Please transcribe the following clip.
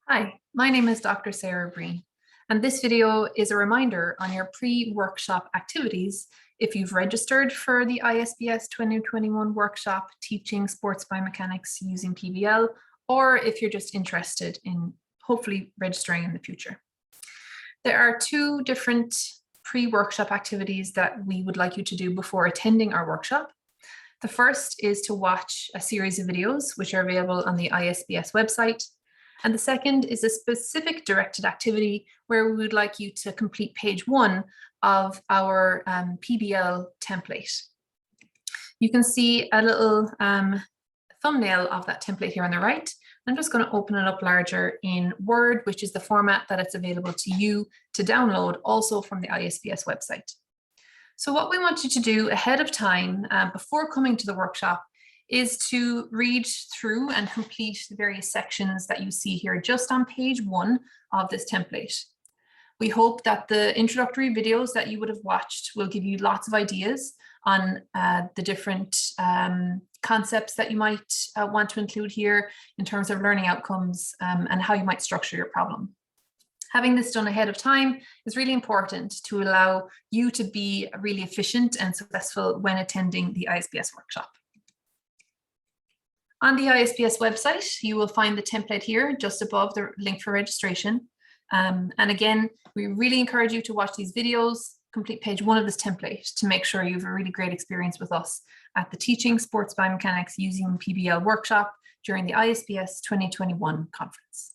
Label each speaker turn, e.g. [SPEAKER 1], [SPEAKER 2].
[SPEAKER 1] Hi, my name is Dr. Sarah Breen, and this video is a reminder on your pre-workshop activities if you've registered for the ISBS 2021 workshop teaching sports biomechanics using PBL, or if you're just interested in hopefully registering in the future. There are two different pre-workshop activities that we would like you to do before attending our workshop. The first is to watch a series of videos which are available on the ISBS website. And the second is a specific directed activity where we would like you to complete page 1 of our PBL template. You can see a little thumbnail of that template here on the right. I'm just going to open it up larger in Word, which is the format that it's available to you to download also from the ISBS website. So what we want you to do ahead of time before coming to the workshop is to read through and complete the various sections that you see here just on page 1 of this template. We hope that the introductory videos that you would have watched will give you lots of ideas on the different concepts that you might want to include here in terms of learning outcomes and how you might structure your problem. Having this done ahead of time is really important to allow you to be really efficient and successful when attending the ISBS workshop. On the ISBS website, you will find the template here just above the link for registration. And again, we really encourage you to watch these videos, complete page 1 of this template to make sure you have a really great experience with us at the Teaching Sports Biomechanics Using PBL workshop during the ISBS 2021 conference.